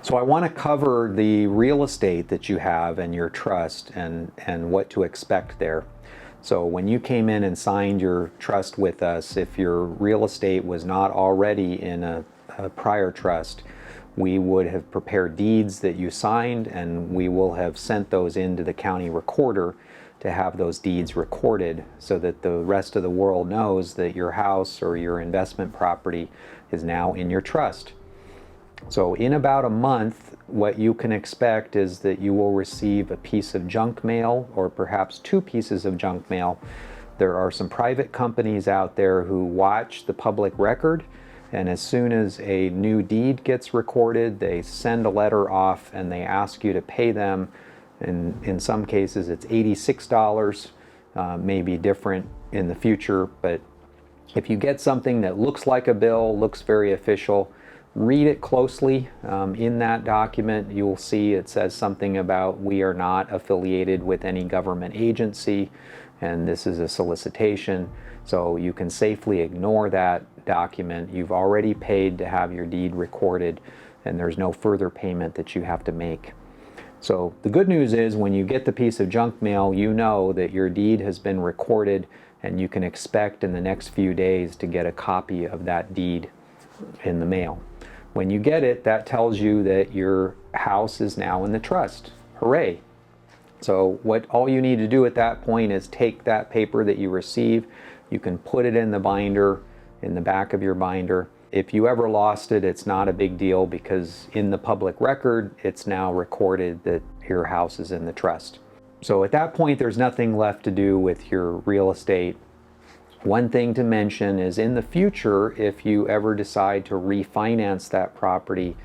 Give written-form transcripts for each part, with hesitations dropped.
So I want to cover the real estate that you have and your trust and what to expect there. So when you came in and signed your trust with us, if your real estate was not already in a prior trust, we would have prepared deeds that you signed, and we will have sent those into the county recorder to have those deeds recorded so that the rest of the world knows that your house or your investment property is now in your trust. So in about a month, what you can expect is that you will receive a piece of junk mail, or perhaps two pieces of junk mail. There are some private companies out there who watch the public record, and as soon as a new deed gets recorded, they send a letter off and they ask you to pay them. And in some cases it's $86, may be different in the future, but if you get something that looks like a bill, looks very official, read it closely. In that document, you will see it says something about we are not affiliated with any government agency, and this is a solicitation. So you can safely ignore that document. You've already paid to have your deed recorded, and there's no further payment that you have to make. So the good news is when you get the piece of junk mail, you know that your deed has been recorded, and you can expect in the next few days to get a copy of that deed in the mail. When you get it, that tells you that your house is now in the trust. Hooray! So all you need to do at that point is take that paper that you receive. You can put it in the binder, in the back of your binder. If you ever lost it, it's not a big deal, because in the public record, it's now recorded that your house is in the trust. So at that point, there's nothing left to do with your real estate. One thing to mention is in the future, if you ever decide to refinance that property,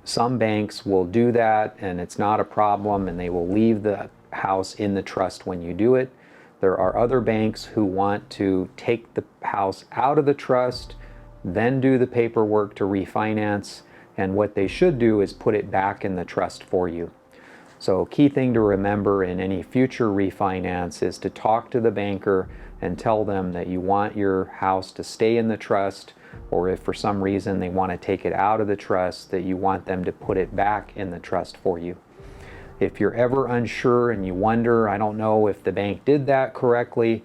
some banks will do that and it's not a problem, and they will leave the house in the trust when you do it. There are other banks who want to take the house out of the trust, then do the paperwork to refinance, and what they should do is put it back in the trust for you. So key thing to remember in any future refinance is to talk to the banker and tell them that you want your house to stay in the trust, or if for some reason they want to take it out of the trust, that you want them to put it back in the trust for you. If you're ever unsure and you wonder, I don't know if the bank did that correctly,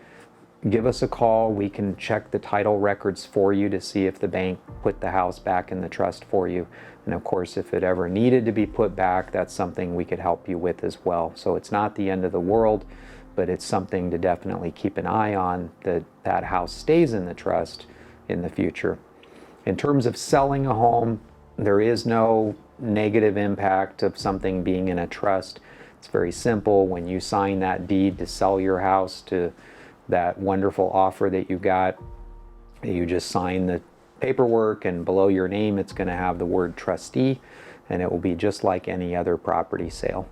give us a call. We can check the title records for you to see if the bank put the house back in the trust for you. And of course, if it ever needed to be put back, that's something we could help you with as well. So it's not the end of the world, but it's something to definitely keep an eye on, that that house stays in the trust in the future. In terms of selling a home, there is no negative impact of something being in a trust. It's very simple. When you sign that deed to sell your house to that wonderful offer that you got, you just sign the paperwork, and below your name it's going to have the word trustee, and it will be just like any other property sale.